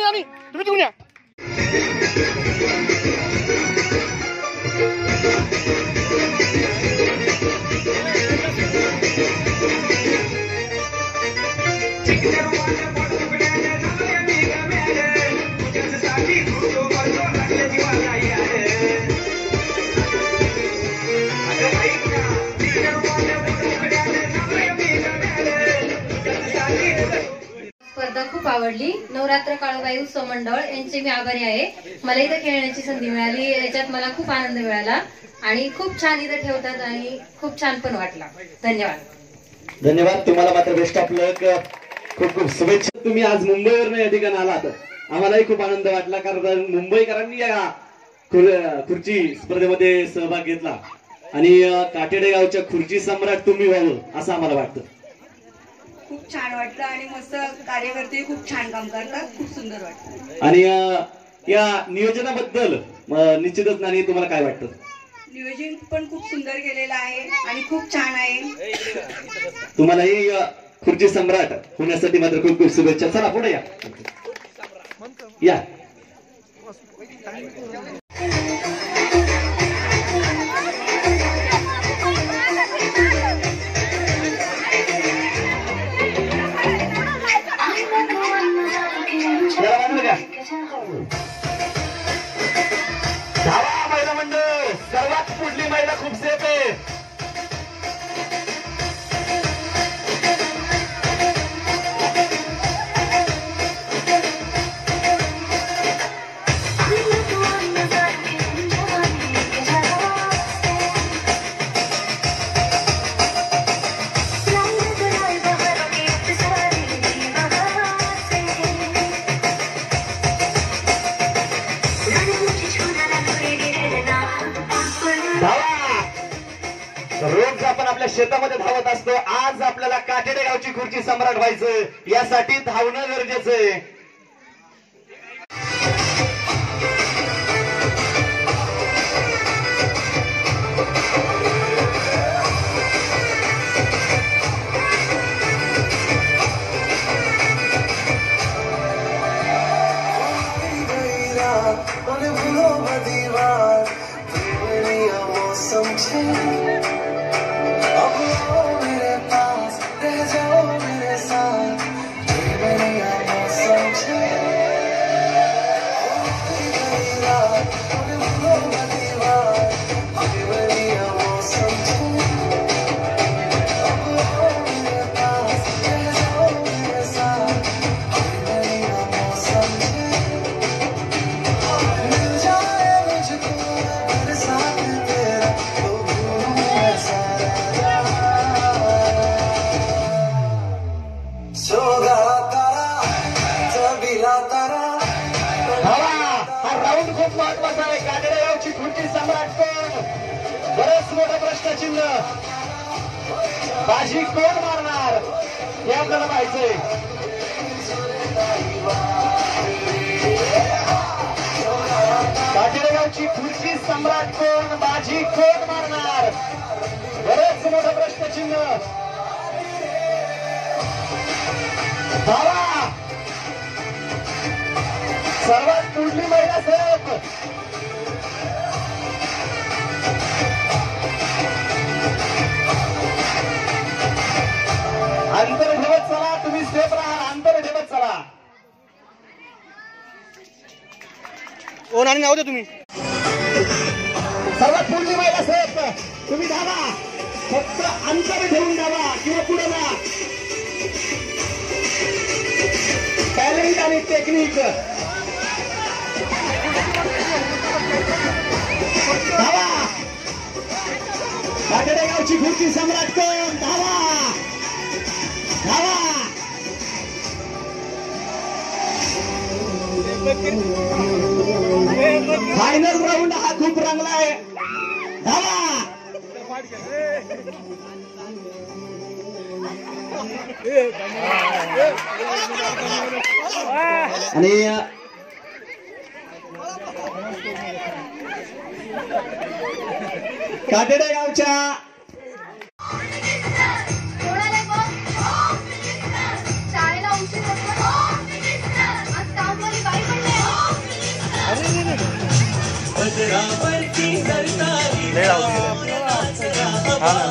आणि तुम्ही तिकडून या. स्पर्धा खूप आवडली. नवरात्र काळूबाई उत्सव मंडळ यांचे मी आभारी आहे. मला इथं खेळण्याची संधी मिळाली, याच्यात मला खूप आनंद मिळाला आणि खूप छान इथं ठेवतात आणि खूप छान पण वाटला. धन्यवाद. धन्यवाद. तुम्हाला मात्र बेस्ट ऑफ लक. खूप खूप शुभेच्छा. तुम्ही आज मुंबईवरून या ठिकाणी आलात, आम्हालाही खूप आनंद वाटला, कारण मुंबईकरांनी या खुर्ची स्पर्धेमध्ये सहभाग घेतला आणि काटेडे गावच्या खुर्ची सम्राट तुम्ही व्हावं असं आम्हाला वाटतं. खूप छान वाटलं आणि मस्त कार्यकर्ते खूप छान काम करतात. खूप सुंदर वाटतं. आणि या नियोजनाबद्दल निश्चितच नाही तुम्हाला काय वाटतं? नियोजन पण खूप सुंदर केलेलं आहे आणि खूप छान आहे. तुम्हालाही खुर्ची सम्राट होण्यासाठी मात्र खूप खूप शुभेच्छा. चला पुढे या. धावा महिला मंडळ, सर्वात पुढली महिला खूप सेफ आहे. रोज आपण आपल्या शेतामध्ये धावत असतो, आज आपल्याला काटेडे गावची खुर्ची सम्राट व्हायचं, यासाठी धावणं गरजेचं आहे. खूप महत्वाचा आहे. काटेडे गावची खुर्ची सम्राट कोण? बरंच मोठं प्रश्नचिन्ह. बाजी कोण मारणार हे आपल्याला पाहायचंय. काटेडे गावची खुर्ची सम्राट कोण? बाजी कोण मारणार? बरंच मोठं प्रश्नचिन्ह. धावा. सर्वात पुढली महिला सेफ. अंतर ठेवत चला, तुम्ही सेफ राहा. अंतर ठेवत चला. ओ नानी नाव दे तुम्ही. सर्वात पुढली महिला सेफ. तुम्ही धावा, फक्त अंतर ठेवून धावा किंवा पुढे जा. टॅलेंट आणि टेक्निक. धावा. काटेडे गावची खुर्ची सम्राट कोण? धावा धावा. फायनल राऊंड हा खूप रंगलाय. धावा. आणि काटेडे गावच्या शाळेला उशीर होतो. आज कामवाली लय राहू दे. हा ना.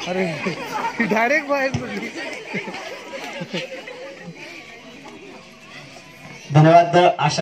अरे डायरेक्ट बाहेर पडली. धन्यवाद. आशा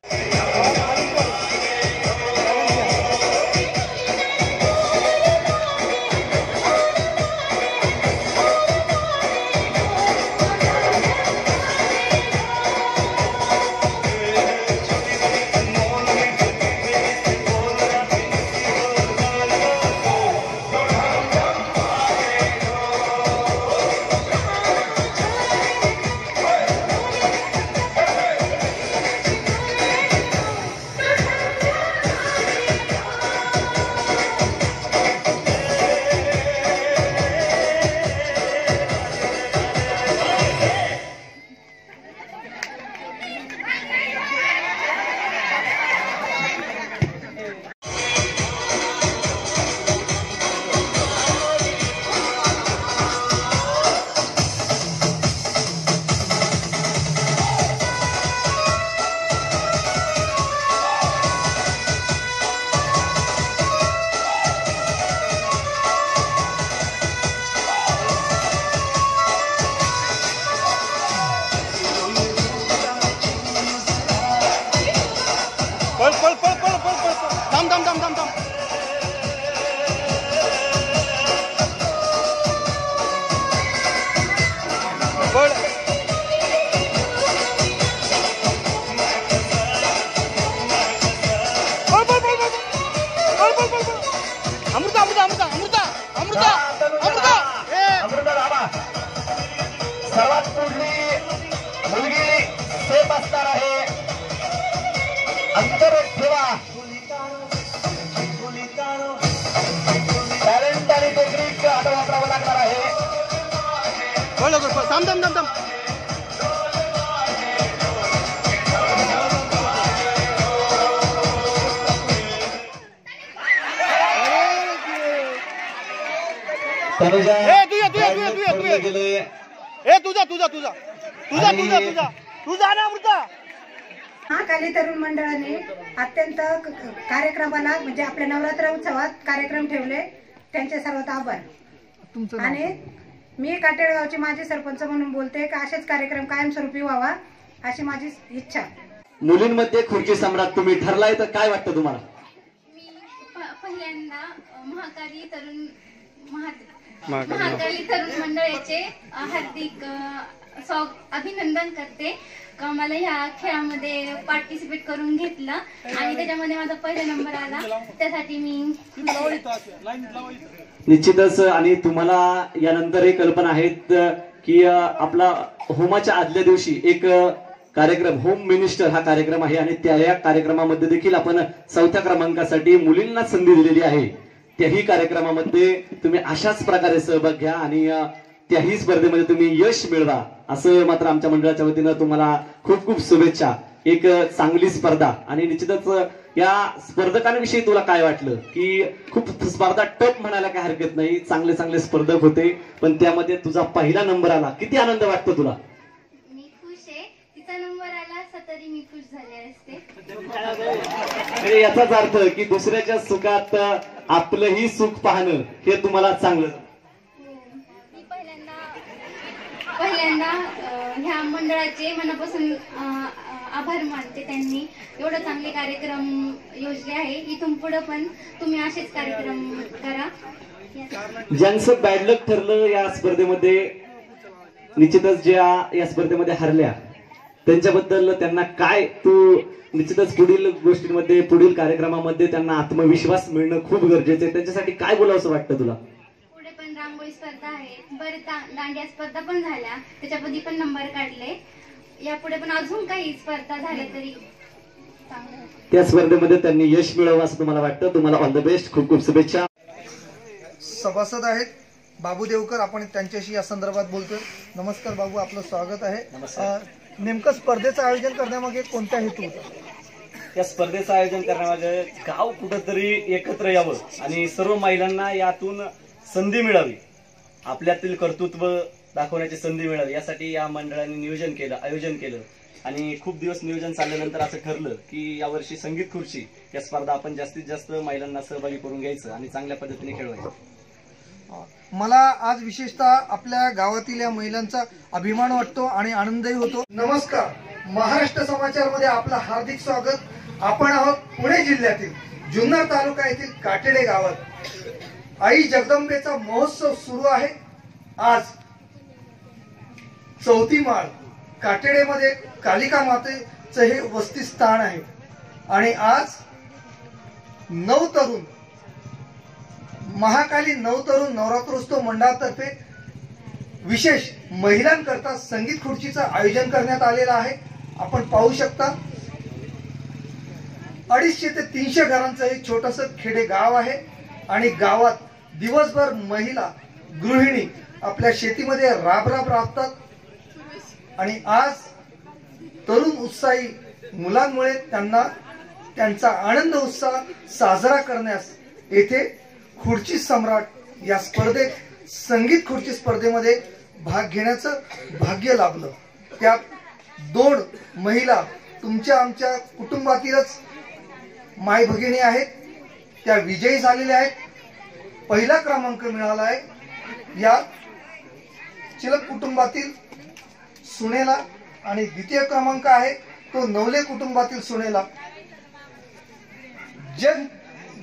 पळ पळ पळ पळ पळ पळ पळ. थांब थांब थांब थांब थांब. पळ. पळ पळ पळ पळ. पळ पळ पळ पळ. अमृता अमृता अमृता अमृता अमृता अमृता. अमृता रामा सर्वात पुढली मुलगी सेफ असणार आहे. अंतर ठेवा. टॅलेंट आणि टेक्निक आता वापरावं लागणार आहे. पळ लवकर पळ. थांब थांब थांब थांब. तनुजा ए तुझ्या तुझ्या तुझ्या तुझ्या तुझ्या गेले. ए तुझा तुझा तुझा तुझा तुझा तुझा तुझा ना अमृता. महाकाली तरुण मंडळाने अत्यंत कार्यक्रमाला म्हणजे आपल्या नवरात्र उत्सवात कार्यक्रम ठेवले, त्यांचे सर्वात आभार. आणि मी काटेळगावची माजी सरपंच म्हणून बोलते की असेच कार्यक्रम कायमस्वरूपी व्हावा अशी माझी इच्छा. मुलींमध्ये खुर्ची सम्राट तुम्ही ठरलाय तर काय वाटतं तुम्हाला? मी पहिल्यांदा महाकाली तरुण मंडळाचे हार्दिक अभिनंदन करते. मला ह्या खेळामध्ये पार्टिसिपेट करून घेतलं आणि त्याच्यामध्ये माझा पहिला नंबर आला, त्यासाठी मी निश्चितच. आणि तुम्हाला यानंतर एक कल्पना आहेत की आपला होमाच्या आदल्या दिवशी एक कार्यक्रम होम मिनिस्टर हा कार्यक्रम आहे आणि त्या कार्यक्रमामध्ये देखील आपण 4थ्या क्रमांकासाठी मुलींना संधी दिलेली आहे. त्याही कार्यक्रमामध्ये तुम्ही अशाच प्रकारे सहभाग घ्या आणि त्याही स्पर्धेमध्ये तुम्ही यश मिळवा असं मात्र आमच्या मंडळाच्या वतीनं तुम्हाला खूप खूप शुभेच्छा. एक चांगली स्पर्धा. आणि निश्चितच या स्पर्धकांविषयी तुला काय वाटलं की खूप स्पर्धा टफ म्हणायला काय हरकत नाही, चांगले चांगले स्पर्धक होते पण त्यामध्ये तुझा पहिला नंबर आला, किती आनंद वाटतो तुला? मी खुश आहे. तिचा नंबर आला असता तरी मी खुश झाले असते. म्हणजे याचाच अर्थ की दुसऱ्याच्या सुखात आपलंही सुख पाहणं हे तुम्हाला चांगलं. मी पहिल्यांदा ह्या मंडळाचे मनापासून आभार मानते. त्यांनी एवढं चांगले कार्यक्रम योजले आहे. इथून पुढे पण तुम्ही असेच कार्यक्रम करा. ज्यांचं बॅडलक ठरलं या स्पर्धेमध्ये, निश्चितच ज्या या स्पर्धेमध्ये हरल्या त्यांच्याबद्दल त्यांना काय तू निश्चितच पुढील गोष्टींमध्ये पुढील कार्यक्रमामध्ये त्यांना आत्मविश्वास मिळणं खूप गरजेचं आहे. त्यांच्यासाठी काय बोलावं असं वाटतं तुला? पुढे पण रांगोळी स्पर्धा आहे, बरं दांडिया स्पर्धा पण झाल्या, त्याच्यामध्ये पण नंबर काढले. यापुढे पण अजून काही स्पर्धा झाल्या तरी त्या स्पर्धेमध्ये त्यांनी यश मिळवावं असं तुम्हाला वाटतं. तुम्हाला ऑल द बेस्ट, खूप खूप शुभेच्छा. सभासद आहेत बाबू देवकर, आपण त्यांच्याशी या संदर्भात बोलतोय. नमस्कार बाबू, आपलं स्वागत आहे. नेमकं स्पर्धेचं आयोजन करण्यामागे कोणता हेतू होता? या स्पर्धेचं आयोजन करण्यामागे गाव कुठंतरी एकत्र यावं आणि सर्व महिलांना यातून संधी मिळावी, आपल्यातील कर्तृत्व दाखवण्याची संधी मिळावी, यासाठी या मंडळाने आयोजन केलं. आणि खूप दिवस नियोजन चालल्यानंतर असं ठरलं की यावर्षी संगीत खुर्ची या स्पर्धा आपण जास्तीत जास्त महिलांना सहभागी करून घ्यायचं आणि चांगल्या पद्धतीने खेळवायचं. मला आज विशेषतः आपल्या गावातील या महिलांचा अभिमान वाटतो आणि आनंदही होतो. नमस्कार, महाराष्ट्र समाचारमध्ये आपलं हार्दिक स्वागत. आपण आहोत पुणे जिल्ह्यातील जुन्नर तालुका येथील काटेडे गावात. आई जगदंबेचा महोत्सव सुरू आहे. आज 4थी माळ काटेडेमध्ये कालिका मातेचं हे वसतिस्थान आहे आणि आज 9 तरुण महाकाली 9 तरुण नवरात्रोत्सव मंडळातर्फे विशेष महिलांकरता संगीत खुर्चीचं आयोजन करण्यात आलेलं आहे. आपण पाहू शकता 250 ते 300 घरांचं हे छोटंसं खेडे गाव आहे आणि गावात दिवसभर महिला गृहिणी आपल्या शेतीमध्ये राबतात आणि आज तरुण उत्साही मुलांमुळे त्यांना त्यांचा आनंद उत्साह साजरा करण्यास येथे खुर्ची सम्राट या स्पर्धेत संगीत खुर्ची स्पर्धेमध्ये भाग घेण्याचं भाग्य लाभलं. त्यात 2 महिला तुमच्या आमच्या कुटुंबातीलच माय भगिनी आहेत, त्या विजयी झालेल्या आहेत. पहिला क्रमांक मिळाला आहे या चिलक कुटुंबातील सुनेला आणि द्वितीय क्रमांक आहे तो नवले कुटुंबातील सुनेला. जग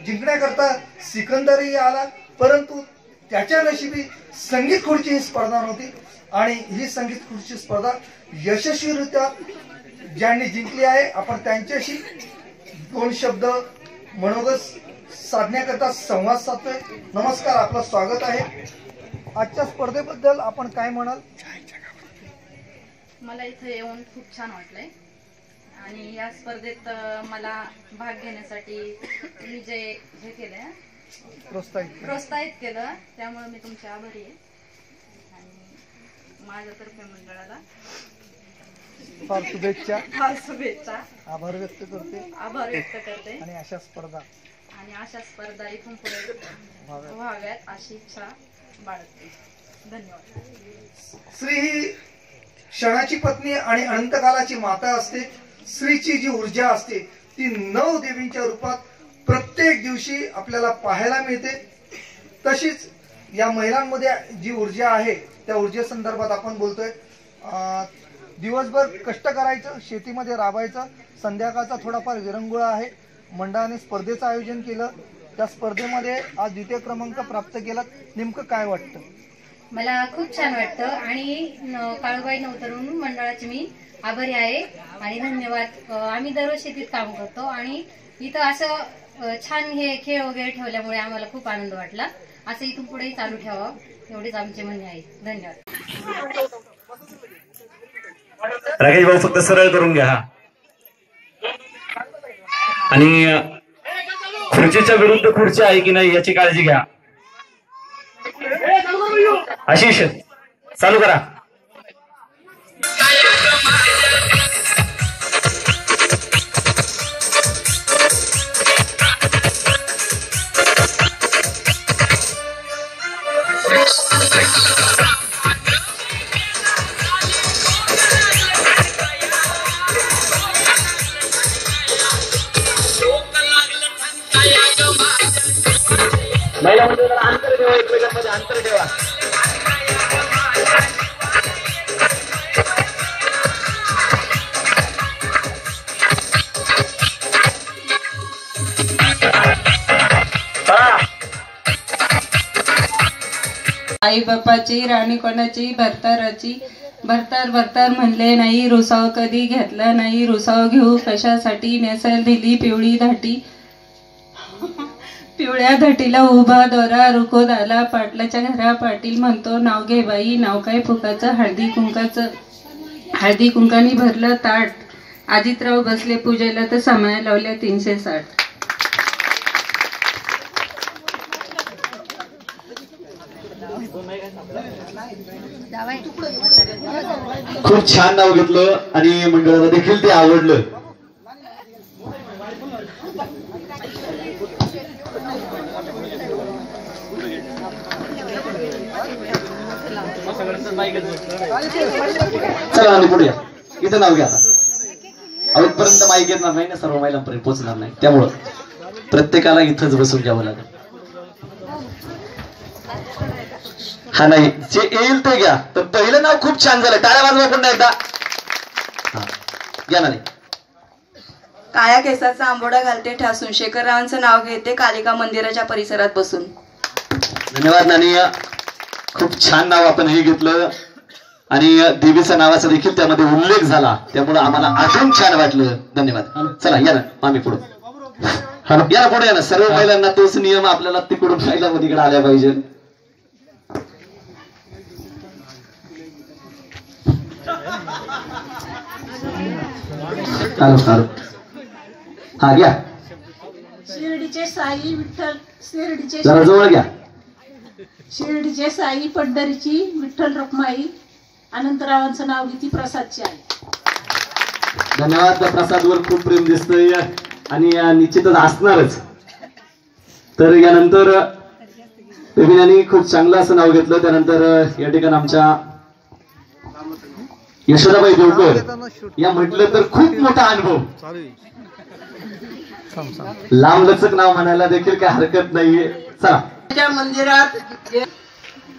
जिंकण्याकरता सिकंदरही आला, परंतु त्याच्या नशिबी संगीत खुर्ची ही स्पर्धा नव्हती आणि ही संगीत खुर्ची स्पर्धा यशस्वीरित्या ज्यांनी जिंकली आहे, आपण त्यांच्याशी 2 शब्द मनोगत साधण्याकरता संवाद साधतोय. नमस्कार, आपलं स्वागत आहे. आजच्या स्पर्धेबद्दल आपण काय म्हणाल? मला इथे येऊन खूप छान वाटलंय आणि या स्पर्धेत मला भाग घेण्यासाठी मी हे केलंय प्रोत्साहित केलं, त्यामुळे मी तुमचे आभारी आहे आणि माझ्यातर्फे मंडळाला फार शुभेच्छा. आभार व्यक्त करते आणि अशा स्पर्धा इथून पुढे व्हाव्यात अशी इच्छा बाळगते. धन्यवाद. स्त्री ही क्षणाची पत्नी आणि अनंतकालाची माता असते. स्त्रीची जी ऊर्जा असते ती 9 देवींच्या रूपात प्रत्येक दिवशी आपल्याला पाहायला मिळते. तशीच या महिलांमध्ये जी ऊर्जा आहे त्या ऊर्जेसंदर्भात आपण बोलतोय. दिवसभर कष्ट करायचं, शेतीमध्ये राबायचं, संध्याकाळचा थोडाफार विरंगुळा आहे. मंडळाने स्पर्धेचं आयोजन केलं, त्या स्पर्धेमध्ये आज 2य क्रमांक प्राप्त केला. नेमकं काय वाटतं? मला खूप छान वाटतं आणि काळूबाई नवतरुण मंडळाची मी आभारी आहे आणि धन्यवाद. आम्ही दररोज शेतीत काम करतो आणि इथं असं छान हे खेळ वगैरे ठेवल्यामुळे आम्हाला खूप आनंद वाटला. असं इथून पुढेही चालू ठेवावं एवढेच आमचे म्हणणे आहे. धन्यवाद. राकेश भाऊ, फक्त सरळ करून घ्या आणि खुर्चीच्या विरुद्ध खुर्ची आहे की नाही याची काळजी घ्या. आशिष, चालू करा. महिला मंडळाला अंतर ठेवा, एकमेकांमध्ये अंतर ठेवा. आई बापाची राणी कोणाची भरताराची भरतार म्हणले नाही, रुसाव कधी घेतला नाही, रुसाव घेऊ कशासाठी, नेसल दिली पिवळी धाटी, पिवळ्या धाटीला उभा दोरा रुको झाला, पाटलाच्या घरा पाटील म्हणतो नाव घे बाई, नाव काय फुकाचं, हळदी कुंकानी भरलं ताट, अजितराव बसले पूजेला तर समाया लावल्या 360. खूप छान नाव घेतलं आणि मंडळाला देखील ते आवडलं. चला आणि पुढे या. इथं नाव घ्या. आता इथपर्यंत माईक येणार नाही ना, सर्व महिलांपर्यंत पोहोचणार नाही, त्यामुळं प्रत्येकाला इथंच बसून घ्यावं लागेल. हा नाही, जे येईल ते घ्या. तर पहिलं नाव खूप छान झालं, टाळ्या वाजवा पुन्हा एकदा. हा घ्या ना. काळ्या केसाचा आंबोडा घालते ठासून शेखररावांचं नाव घेते कालिका मंदिराच्या परिसरात बसून. धन्यवाद नानी, खूप छान नाव आपण हे घेतलं आणि देवीच्या नावाचा देखील त्यामध्ये उल्लेख झाला, त्यामुळे आम्हाला अजून छान वाटलं. धन्यवाद. चला या ना आम्ही पुढे या ना, पुढे या ना. सर्व महिलांना तोच नियम आपल्याला तिकडून महिलांमध्ये आल्या पाहिजे. हा घ्या. शिर्डीचे साई विठ्ठल, शिर्डीचे जरा जवळ घ्या. शिर्डीचे साई पड्डरीची विठ्ठल रखमाई अनंतरावांचं नाव घेती प्रसादची आई. धन्यवाद. त्या प्रसादवर खूप प्रेम दिसतंय आणि निश्चितच असणारच. तर यानंतर बेबीनानी खूप चांगलं असं नाव घेतलं. त्यानंतर या ठिकाणी आमच्या यशोदाबाई देवकर या म्हटलं तर खूप मोठा अनुभव. लांब लचक नाव म्हणायला देखील काही हरकत नाहीये. चला. मंदिरात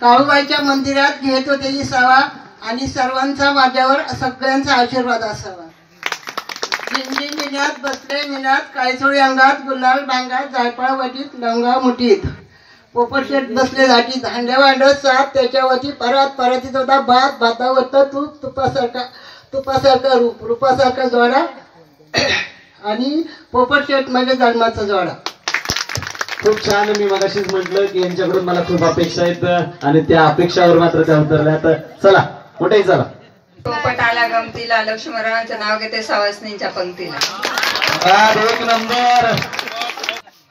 काळूबाईच्या मंदिरात घेत होते विसावा आणि सर्वांचा माझ्यावर सगळ्यांचा आशीर्वाद असावा. दिंडी मिन्यात बसले मिन्यात काळीचोळी अंगात गुलाल डांगात जायफळ वटीत लवंगा मुठीत पोपटशेट बसले जाटीत हांड्या वांडत साप त्याच्यावरती परत परतीत होता भात भातावरत तूप तुपासारखा रूप रूपासारखा जोडा आणि पोपटशेट म्हणजे जन्माचा जोडा. खूप छान. मी मगाशीच म्हटलं की यांच्याकडून मला खूप अपेक्षा आहेत आणि त्या अपेक्षावर मात्र त्या उतरल्या. तर चला कुठेही चला. पोपटाला गमतीला लक्ष्मणरावांचं नाव घेते सवासनींच्या पंक्तीला. एक नंबर.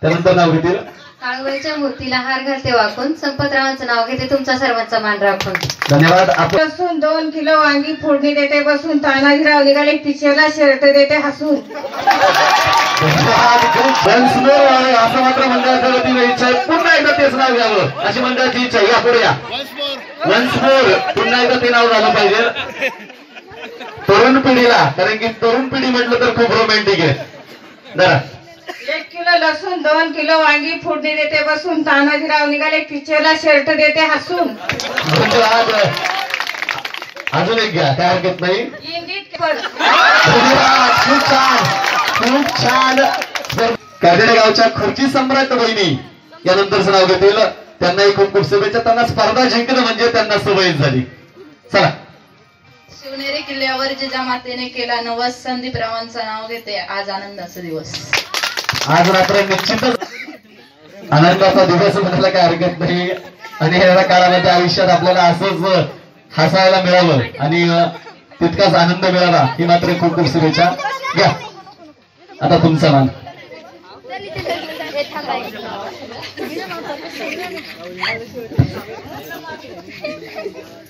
त्यानंतर नाव घेतील काळूबाईच्या मूर्तीला हार घालते वाकून संपतरावांचं नाव घेते तुमचा सर्वांचा मान राखून. धन्यवाद. आपण बसून 2 किलो वांगी फोडणी देते बसून तानाजीराव निघाले पिक्चरला शर्ट देते हसून. असं मात्र मंडळाच्या वतीने इच्छा आहे, पुन्हा एकदा तेच नाव घ्यावं अशी मंडळाची इच्छा. या पुढे या. Once more. पुन्हा एकदा ते नाव झालं पाहिजे तरुण पिढीला, कारण की तरुण पिढी म्हटलं तर खूप रोमॅन्टिक आहे. जरा 1 किलो लसूण 2 किलो वांगी फोडणी देते बसून तानाजीराव निघाले पिक्चरला शर्ट देते हसून. अजून एक घ्या, काय हरकत नाही. खूप छान खूप छान. काटेडे गावच्या खुर्ची सम्राट बहिणी यानंतरचं नाव घेतील. त्यांनाही खूप खूप शुभेच्छा. त्यांना स्पर्धा जिंकणं म्हणजे त्यांना सवय झाली. चला. शिवनेरी किल्ल्यावर जिजामातेने केला नवस संदीपरावांचं नाव घेते आज आनंदाचा दिवस. आज रात्र निश्चितच आनंदाचा दिवस म्हणायला काय हरकत नाही आणि ह्या काळामध्ये आयुष्यात आपल्याला असंच हसायला मिळावं आणि तितकाच आनंद मिळावा ही मात्र खूप खूप शुभेच्छा. घ्या आता तुमचा मान.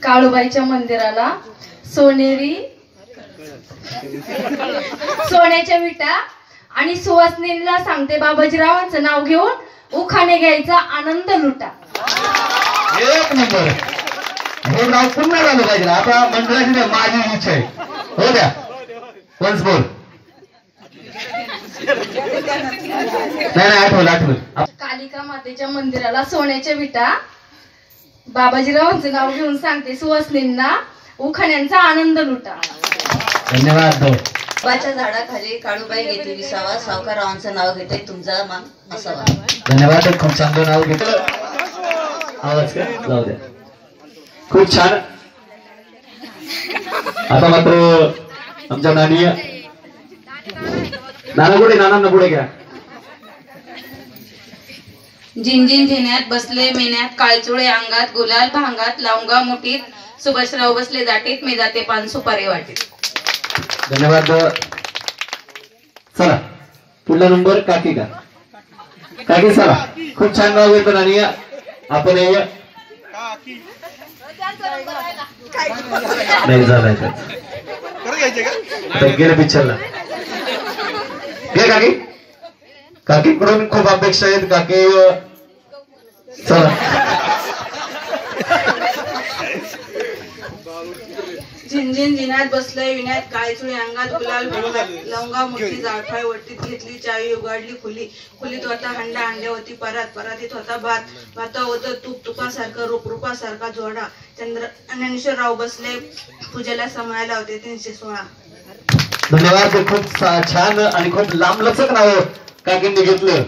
काळूबाईच्या मंदिराला सोन्याच्या विटा आणि सुवासनीला सांगते बाबाजीरावांचं नाव घेऊन उखाणे घ्यायचा आनंद लुटा. एक नंबर. हे नाव पुन्हा झालं पाहिजे. आता मंडळाची माझी इच्छा आहे. हो द्या वन्स मोर. नाही आठवलं. कालिका मातेच्या मंदिराला सोन्याच्या विटा बाबाजीरावांचं नाव घेऊन सांगते सुवासनींना उखाण्यांचा आनंद लुटा. धन्यवाद. बाच्या झाडाखाली काळूबाई घेते विसावा सावकाररावांचं नाव घेते तुमचा मान असावा. धन्यवाद. खूप चांगलं नाव घेतलं. आवाज का जाऊ द्या. खूप छान. आता मात्र आमच्या नानी नाना पुढे घ्या. जिंजिन झेण्यात बसले मेन्यात काळचुळे अंगात गुलाल भांगात लवंगा मुठीत सुभाषराव बसले जाटीत मी जाते पान सुपारी वाटीत. धन्यवाद. चला पुढला नंबर काकी का काकी. चला खूप छान नाव घेतो आणि आपण नाही झालाय गेले पिक्चरला. घे काकी, काकीकडून खूप अपेक्षा आहेत. काकी चला झिंझिन जिन्यात बसलंय विण्यात काळीचुळी अंगात गुलाल लवंगा मोठी जाळफाय वट्टीत घेतली चावी उघडली खुली खुलीत होता हंडा अंड्यावरती परातीत होता भात होतं तूप तुपासारखं रूपासारखा जोडा ज्ञानेश्वरराव बसले पूजेला समायला होते 316. धन्यवाद. खूप छान आणि खूप लांबलचक नाव काकींनी घेतलं.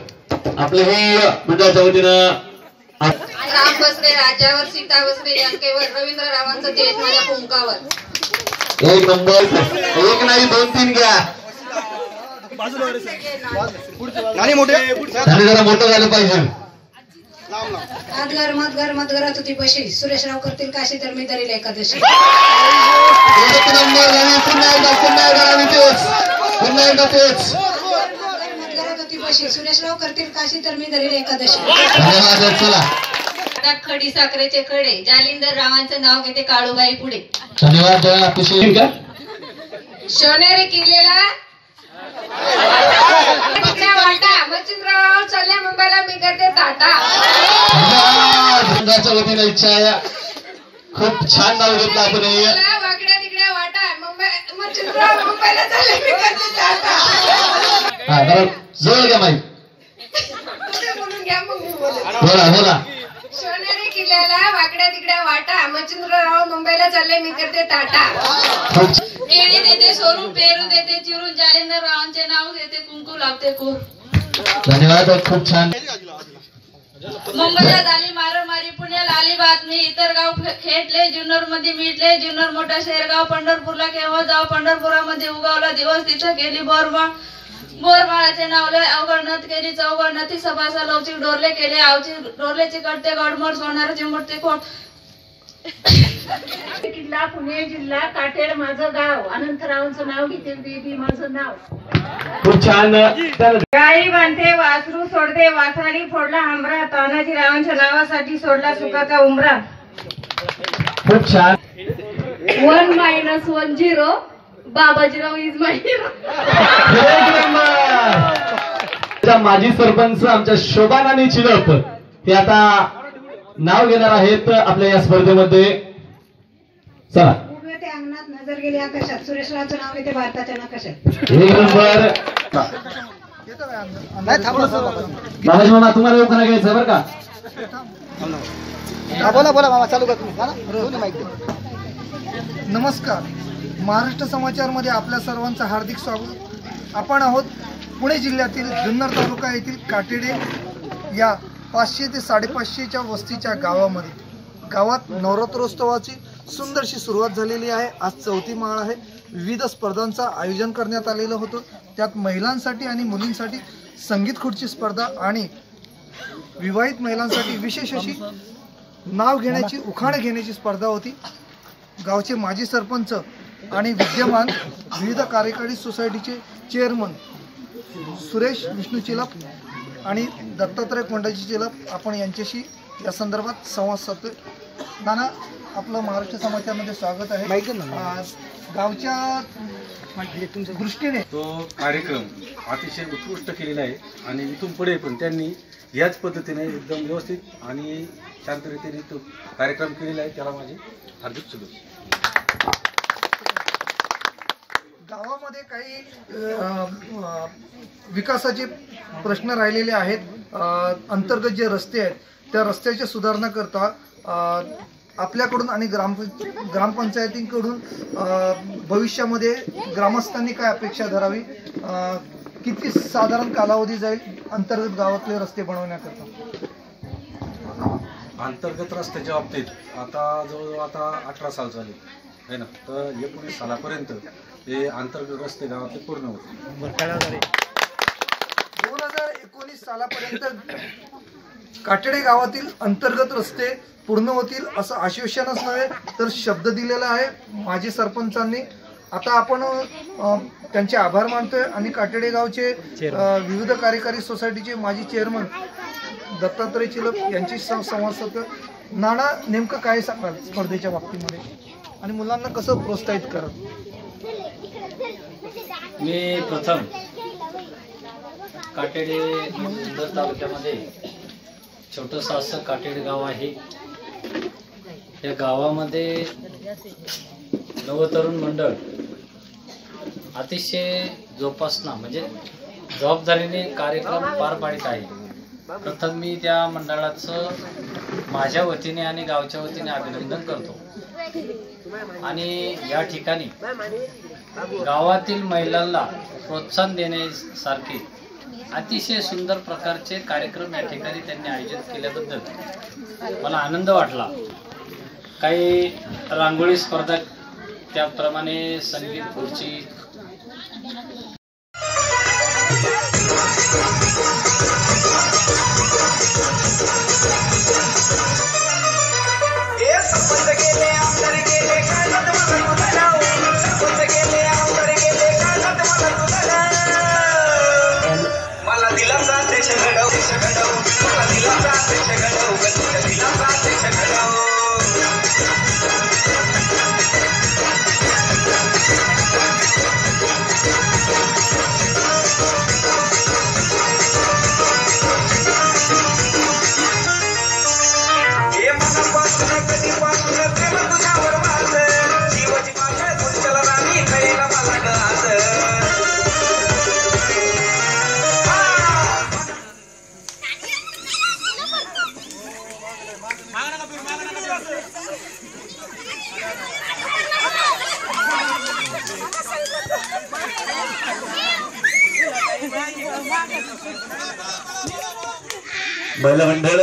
आपलं हे मंडळाच्या वतीनं राम बसले राज्यावर सीता बसले लंकेवर रवींद्ररावांचं तेज माझ्या कुंकावर. एक नंबर. एक नाही 2-3 घ्या. जरा मोठं झालं पाहिजे. मधगर होती बशी सुरेशराव करतील काशी तर मी धरील एकादशी. एक नंबर. पुन्हा एकदा तेच होती बशी सुरेशराव करतील काशी तर मी धरील एकादशी. धन्यवाद. चला खडी साखरेचे खडे जालिंदर रावांचं नाव घेते काळूबाई पुढे. धन्यवाद. अतिशय का सोनेरी किल्लेला वाटा मच्छिंद्रराव चालल्या मुंबईला मी करते टाटा. संघाच्या वतीने इच्छा आहे. खूप छान नाव घेतलं आपण. वाकड्या तिकड्या वाटा मुंबई मच्छिंद्रराव मुंबईला चालले मी करते टाटा. हा जरा जवळ घ्या माईक. बोलून घ्या मग मी बोलते. बोला. सोनेरी किल्ल्याला वाकड्या तिकड्या वाटा मच्छिंद्रराव मुंबईला चालले मी करते टाटा. केळी देते सोडून पेरू देते चिरून जालिंदर रावांचे नाव घेते कुंकू लावते खूप. धन्यवाद. खूप छान. मुंबईला झाली मारामारी पुण्याला आली बातमी इतर गाव खेटले जुन्नर मध्ये मिटले जुन्नर मोठा शेरगाव पंढरपूरला केव्हा जाऊ पंढरपुरामध्ये उगवला दिवस तिथं गेली बोरबाळाचे नावले अवघड नथ केली चौघड नथी सभासा लवचिक डोरले केले आवची डोरलेची कटते गडमड सोनाराची मूर्ती खोट. किल्ला पुणे जिल्हा काटेड माझं गाव अनंतरावांचं नाव घेते देवी माझं नाव. खूप छान. गाई बांधते वासरू सोडते वासाडी फोडला हांबरा तानाजी रावांच्या नावासाठी सोडला सुखाचा उमरा. खूप छान. 1-10 बाबाजीराव इज माय हिरो. माजी सरपंच आमच्या शोभानानी चिलप हे आता नाव घेणार आहेत आपल्या या स्पर्धेमध्ये. चला ते अंगणात नजर गेली आकाशात सुरेशरावचं नाव येते भारताच्या नकाशात. एक नंबर. बाबाजी मामा तुम्हाला लोकांना घ्यायचं बरं का. बोला मामा चालू का तुम्ही. नमस्कार. महाराष्ट्र समाचारमध्ये आपल्या सर्वांचं हार्दिक स्वागत. आपण आहोत पुणे जिल्ह्यातील जुन्नर तालुका येथील काटेडे या 500 ते 550च्या वस्तीच्या गावामध्ये. गावात नवरात्रोत्सवाची सुंदरशी सुरुवात झालेली आहे. आज 4थी माळ आहे. विविध स्पर्धांचं आयोजन करण्यात आलेलं होतं. त्यात महिलांसाठी आणि मुलींसाठी संगीत खुर्ची स्पर्धा आणि विवाहित महिलांसाठी विशेष अशी नाव घेण्याची उखाण घेण्याची स्पर्धा होती. गावचे माजी सरपंच आणि विद्यमान विविध कार्यकारी सोसायटीचे चेअरमन सुरेश विष्णू चिलप आणि दत्तात्रय कोंडाजी चिलप आपण यांच्याशी या संदर्भात संवाद साधतोय. नाना आपलं महाराष्ट्र समाचारमध्ये स्वागत आहे. गावच्या दृष्टीने तो कार्यक्रम अतिशय उत्कृष्ट केलेला आहे आणि इथून पुढे पण त्यांनी याच पद्धतीने एकदम व्यवस्थित आणि शांतरीतीने तो कार्यक्रम केलेला आहे. त्याला माझे हार्दिक शुभेच्छा. गावामध्ये काही विकासाचे प्रश्न राहिलेले आहेत. अंतर्गत जे रस्ते आहेत त्या रस्त्याची सुधारणा करता आपल्याकडून आणि ग्रामपंचायतींकडून भविष्यामध्ये ग्रामस्थांनी काय अपेक्षा धरावी, किती साधारण कालावधी जाईल अंतर्गत गावातले रस्ते बनवण्याकरता. अंतर्गत रस्त्याच्या बाबतीत आता जवळजवळ आता 18 साल झाले आहे ना, तर 19 सालापर्यंत हे अंतर्गत रस्ते गावातले पूर्ण होते. 2019 सालापर्यंत काटेडे गावातील अंतर्गत रस्ते पूर्ण होतील असं आश्वासनच नव्हे तर शब्द दिलेला आहे माजी सरपंचांनी. आता आपण त्यांचे आभार मानतोय आणि काटेडे गावचे विविध कार्यकारी सोसायटीचे माजी चेअरमन दत्तात्रय चिलप यांची संवाद साधतोय. नाना नेमकं काय सांगाल स्पर्धेच्या बाबतीमध्ये. आणि मुलांना कसं प्रोत्साहित कराल? मी प्रथम काटेडे इंदोर तालुक्यामध्ये छोटंसं असं काटेडे गाव आहे. या गावामध्ये नवतरुण मंडळ अतिशय जोपासना म्हणजे जबाबदारीने कार्यक्रम पार पाडित आहे. प्रथम मी त्या मंडळाचं माझ्या वतीने आणि गावच्या वतीने अभिनंदन करतो. आणि या ठिकाणी गावातील महिलांना प्रोत्साहन देण्यासारखे अतिशय सुंदर प्रकारचे कार्यक्रम या ठिकाणी त्यांनी आयोजित केल्याबद्दल मला आनंद वाटला. काही रांगोळी स्पर्धा, त्याप्रमाणे संगीत खुर्ची, महिला मंडळ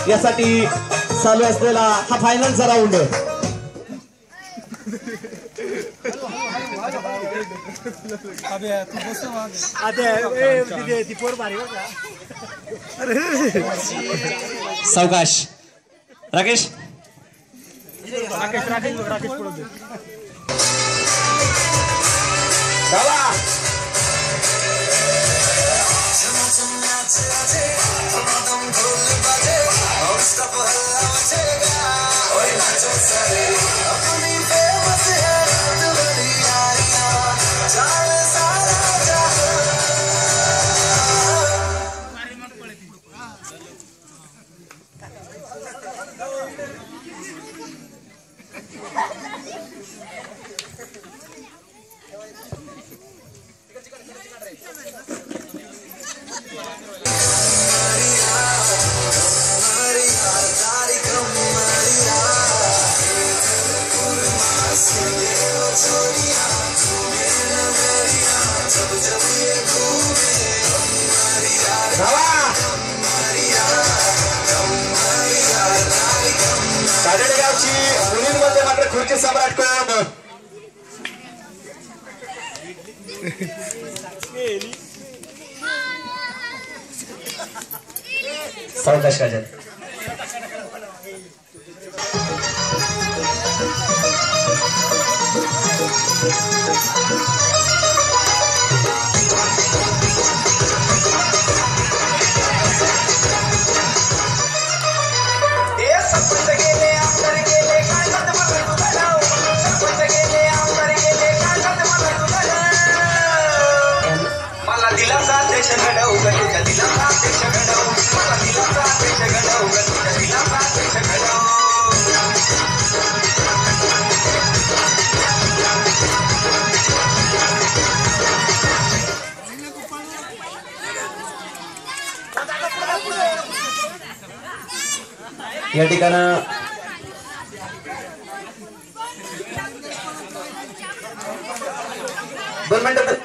यासाठी चालू असलेला हा फायनलचा राऊंड. सावकाश राकेश Come on, मुलींमध्ये मात्र खुर्ची सम्राट कोण? सावकाश काजल. या ठिकाणं दोन मिनिटं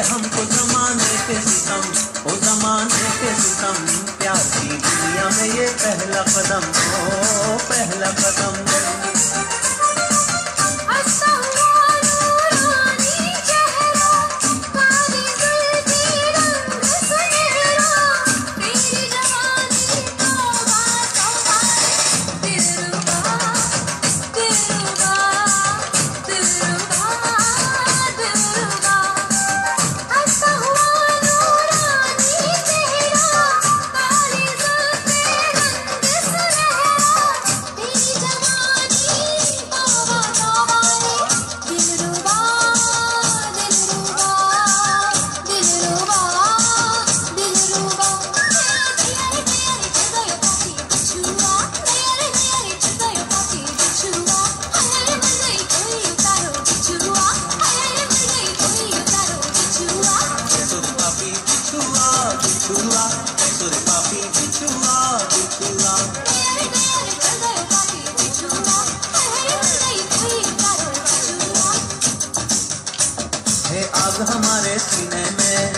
हमको जमाने के सितम, ओ जमाने के सितम, प्यार की दुनिया में ये पहला कदम, ओ पहला कदम. हमारे सीने में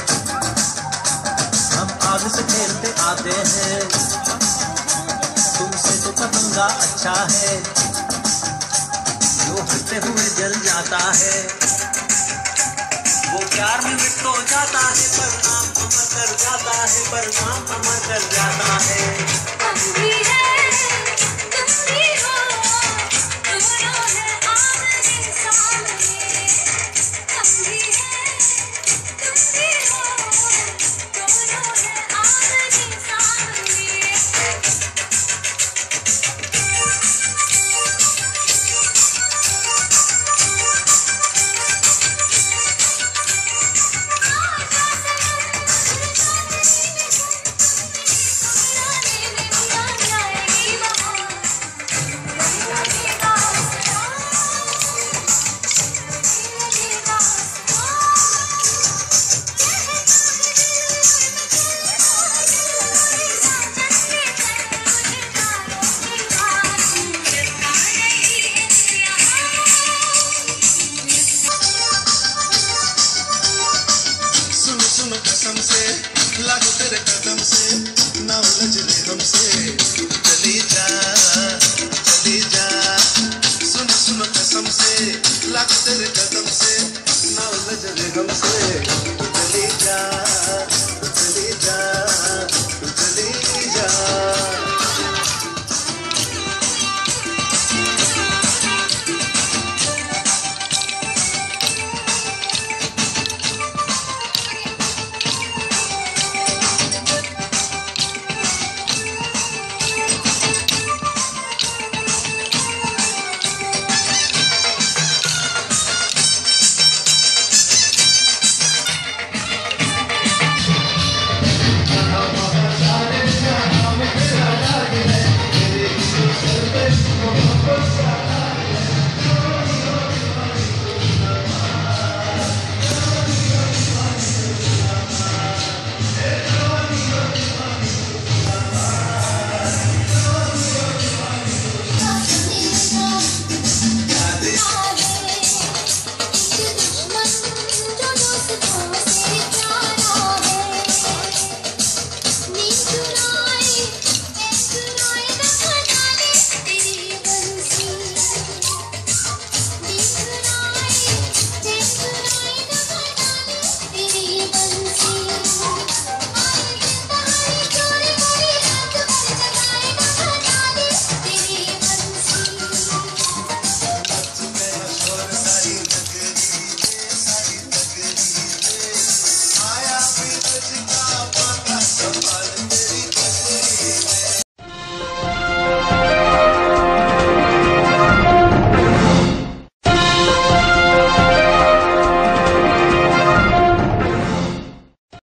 हम आग से खेलते आते हैं, तुमसे तो पतंगा अच्छा है जो हंसते हुए जल जाता है, वो प्यार में मिट तो जाता है पर नाम अमर कर जाता है, पर नाम अमर कर जाता है. लागो तेरे कदम से ना उलझ ले हमसे